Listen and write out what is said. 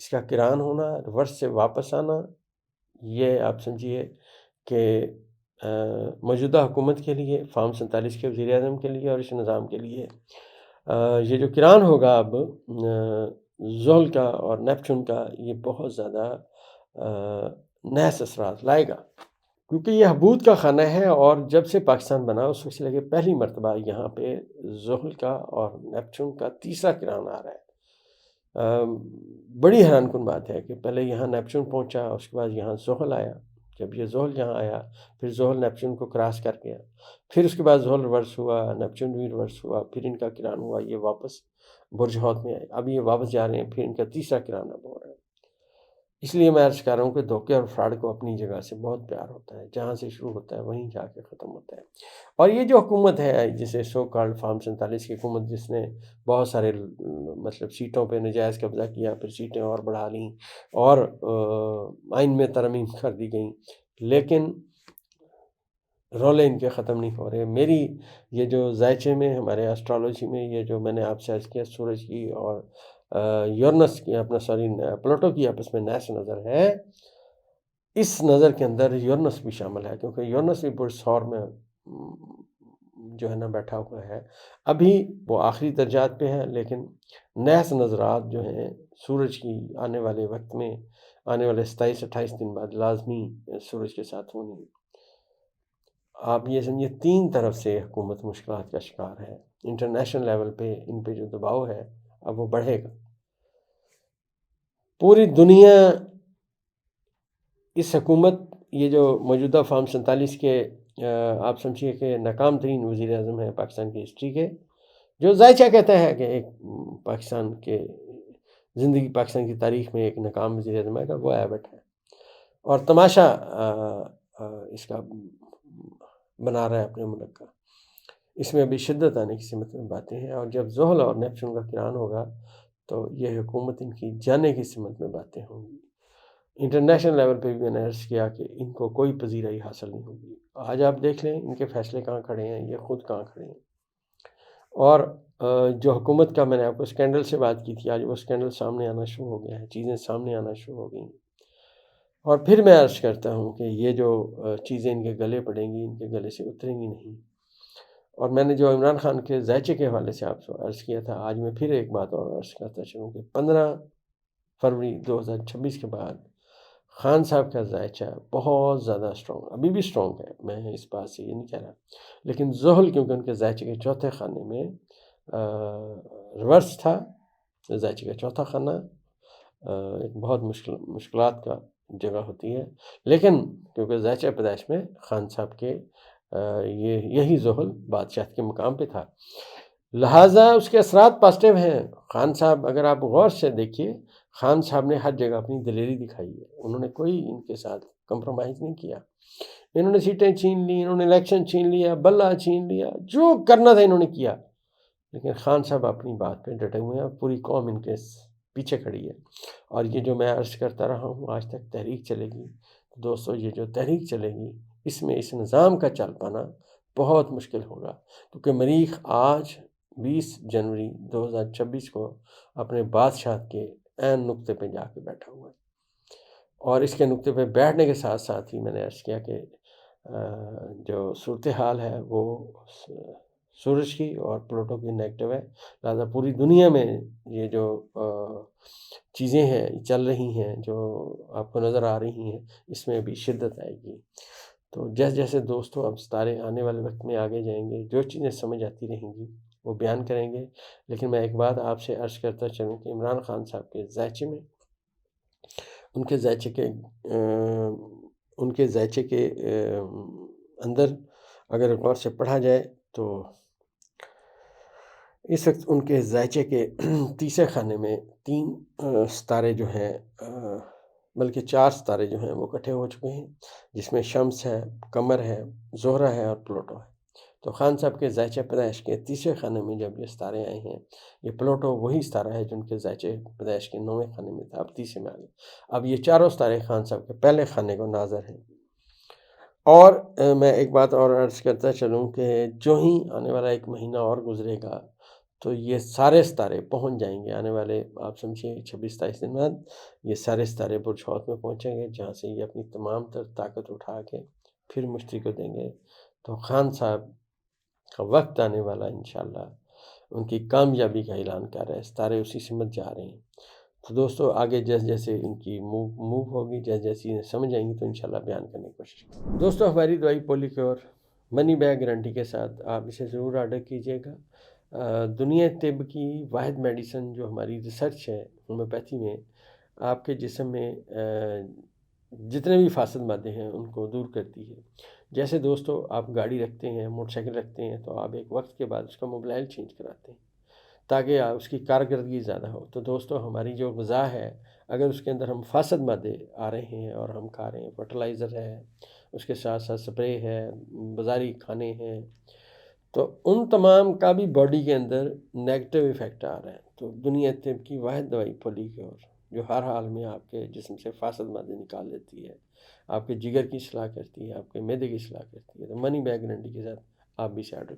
اس کا کران ہونا، ریورس سے واپس آنا، یہ آپ سمجھیے کہ موجودہ حکومت کے لیے، فارم 47 کے وزیر اعظم کے لیے اور اس نظام کے لیے یہ جو کران ہوگا اب زحل کا اور نیپچون کا، یہ بہت زیادہ نحس اثرات لائے گا، کیونکہ یہ حبوط کا خانہ ہے، اور جب سے پاکستان بنا اس وقت سے لے کے پہلی مرتبہ یہاں پہ زحل کا اور نیپچون کا تیسرا کران آ رہا ہے۔ بڑی حیران کن بات ہے کہ پہلے یہاں نیپچون پہنچا، اس کے بعد یہاں زحل آیا، جب یہ زحل یہاں آیا پھر زحل نیپچون کو کراس کر گیا، پھر اس کے بعد زحل ریورس ہوا، نیپچون بھی ریورس ہوا، پھر ان کا کران ہوا، یہ واپس برج حوت میں آئے، اب یہ واپس جا رہے ہیں، پھر ان کا تیسرا کران اب ہو رہا ہے۔ اس لیے میں عرض کر رہا ہوں کہ دھوکے اور فراڈ کو اپنی جگہ سے بہت پیار ہوتا ہے، جہاں سے شروع ہوتا ہے وہیں جا کے ختم ہوتا ہے۔ اور یہ جو حکومت ہے جسے سو کالڈ فارم 47 کی حکومت، جس نے بہت سارے مطلب سیٹوں پہ نجائز قبضہ کیا، پھر سیٹیں اور بڑھا لیں اور آئین میں ترمیم کر دی گئیں، لیکن رولے ان کے ختم نہیں ہو رہے۔ میری یہ جو ذائچے میں ہمارے اسٹرالوجی میں یہ جو میں نے آپ سے عرض کیا سورج کی اور یورنس کی پلوٹو کی آپس میں نحس نظر ہے، اس نظر کے اندر یورنس بھی شامل ہے، کیونکہ یورنس بھی برج ثور میں جو ہے نا بیٹھا ہوا ہے، ابھی وہ آخری درجات پہ ہے، لیکن نحس نظرات جو ہیں سورج کی آنے والے وقت میں، آنے والے 27-28 دن بعد لازمی سورج کے ساتھ ہونی۔ آپ یہ سمجھے 3 طرف سے حکومت مشکلات کا شکار ہے، انٹرنیشنل لیول پہ ان پہ جو دباؤ ہے اب وہ بڑھے گا۔ پوری دنیا اس حکومت، یہ جو موجودہ فارم 47 کے آپ سمجھیے کہ ناکام ترین وزیر اعظم ہے پاکستان کی ہسٹری کے، جو ذائچہ کہتا ہے کہ ایک پاکستان کی تاریخ میں ایک ناکام وزیر اعظم ہے، وہ ایبٹ ہے، اور تماشا اس کا بنا رہا ہے اپنے ملک کا۔ اس میں ابھی شدت آنے کی سمت میں باتیں ہیں، اور جب زحل اور نیپچون کا کران ہوگا تو یہ حکومت ان کی جانے کی سمت میں باتیں ہوں گی۔ انٹرنیشنل لیول پہ بھی میں نے عرض کیا کہ ان کو کوئی پذیرائی حاصل نہیں ہوگی۔ آج آپ دیکھ لیں ان کے فیصلے کہاں کھڑے ہیں، یہ خود کہاں کھڑے ہیں۔ اور جو حکومت کا میں نے آپ کو اسکینڈل سے بات کی تھی، آج وہ اسکینڈل سامنے آنا شروع ہو گیا ہے، چیزیں سامنے آنا شروع ہو گئی۔ اور پھر میں عرض کرتا ہوں کہ یہ جو چیزیں ان کے گلے پڑیں گی، ان کے گلے سے اتریں گی نہیں۔ اور میں نے جو عمران خان کے ذائچے کے حوالے سے آپ کو عرض کیا تھا، آج میں پھر ایک بات اور عرض کرتا چلوں کہ 15 فروری 2026 کے بعد خان صاحب کا ذائچہ بہت زیادہ اسٹرانگ، ابھی بھی اسٹرانگ ہے، میں اس بات سے یہ نہیں کہہ رہا، لیکن زحل کیونکہ ان کے ذائچے کے چوتھے خانے میں ریورس تھا، ذائچے کا چوتھا خانہ ایک بہت مشکلات کا جگہ ہوتی ہے، لیکن کیونکہ ذائچہ پیدائش میں خان صاحب کے یہی زحل بادشاہت کے مقام پہ تھا، لہٰذا اس کے اثرات پازیٹیو ہیں۔ خان صاحب اگر آپ غور سے دیکھیے، خان صاحب نے ہر جگہ اپنی دلیری دکھائی ہے، انہوں نے کوئی ان کے ساتھ کمپرومائز نہیں کیا، انہوں نے سیٹیں چھین لی، انہوں نے الیکشن چھین لیا، بلہ چھین لیا، جو کرنا تھا انہوں نے کیا، لیکن خان صاحب اپنی بات پہ ڈٹے ہوئے ہیں، پوری قوم ان کے پیچھے کھڑی ہے۔ اور یہ جو میں عرض کرتا رہا ہوں آج تک تحریک چلے گی، دوستو یہ جو تحریک چلے گی اس میں اس نظام کا چل پانا بہت مشکل ہوگا، کیونکہ مریخ آج 20 جنوری 2026 کو اپنے بادشاہت کے عین نقطے پہ جا کے بیٹھا ہوا ہے، اور اس کے نقطے پہ بیٹھنے کے ساتھ ساتھ ہی میں نے عرض کیا کہ جو صورتحال ہے وہ سورج کی اور پلوٹو کی نیگیٹو ہے، لہٰذا پوری دنیا میں یہ جو چیزیں ہیں چل رہی ہیں جو آپ کو نظر آ رہی ہیں، اس میں بھی شدت آئے گی۔ تو جیسے جیسے دوستوں اب ستارے آنے والے وقت میں آگے جائیں گے، جو چیزیں سمجھ آتی رہیں گی وہ بیان کریں گے، لیکن میں ایک بات آپ سے عرض کرتا چلوں کہ عمران خان صاحب کے ذائچے میں، ان کے ذائچے کے اندر اگر غور سے پڑھا جائے تو اس وقت ان کے ذائچے کے تیسرے خانے میں 3 ستارے جو ہیں، بلکہ 4 ستارے جو ہیں وہ اکٹھے ہو چکے ہیں، جس میں شمس ہے، قمر ہے، زہرہ ہے اور پلوٹو ہے۔ تو خان صاحب کے ذائچہ پیدائش کے تیسرے خانے میں جب یہ ستارے آئے ہیں، یہ پلوٹو وہی ستارہ ہے جو ان کے ذائچہ پیدائش کے 9ویں خانے میں تھا، اب تیسرے میں آ گئے۔ اب یہ چاروں ستارے خان صاحب کے پہلے خانے کو ناظر ہیں۔ اور میں ایک بات اور عرض کرتا چلوں کہ جو ہی آنے والا 1 مہینہ اور گزرے گا تو یہ سارے ستارے پہنچ جائیں گے آنے والے، آپ سمجھیں 26-27 دن بعد یہ سارے ستارے برج حوت میں پہنچیں گے، جہاں سے یہ اپنی تمام تر طاقت اٹھا کے پھر مشتری کو دیں گے۔ تو خان صاحب کا وقت آنے والا انشاءاللہ ان کی کامیابی کا اعلان کر رہے ہیں، ستارے اسی سمت جا رہے ہیں۔ تو دوستو آگے جیسے جیسے ان کی موو ہوگی، جیسے جیسے انہیں سمجھ آئیں گی تو انشاءاللہ بیان کرنے کی کوشش کریں۔ دوستو ہماری دوائی پولیکیور منی بیک گارنٹی کے ساتھ آپ اسے ضرور آرڈر کیجیے گا۔ دنیا طب کی واحد میڈیسن جو ہماری ریسرچ ہے ہومیوپیتھی میں، آپ کے جسم میں جتنے بھی فاسد مادے ہیں ان کو دور کرتی ہے۔ جیسے دوستو آپ گاڑی رکھتے ہیں، موٹر سائیکل رکھتے ہیں، تو آپ ایک وقت کے بعد اس کا موبلائل چینج کراتے ہیں تاکہ اس کی کارکردگی زیادہ ہو۔ تو دوستو ہماری جو غذا ہے، اگر اس کے اندر ہم فاسد مادے آ رہے ہیں اور ہم کھا رہے ہیں، فرٹیلائزر ہے، اس کے ساتھ ساتھ سپرے ہے، بازاری کھانے ہیں، تو ان تمام کا بھی باڈی کے اندر نیگیٹو ایفیکٹ آ رہا ہے۔ تو دنیا طب کی واحد دوائی پولیکیور جو ہر حال میں آپ کے جسم سے فاسد مادے نکال دیتی ہے، آپ کے جگر کی اصلاح کرتی ہے، آپ کے معدے کی اصلاح کرتی ہے، تو منی بیک گارنٹی کے ساتھ آپ بھی اسے آرڈر کریں۔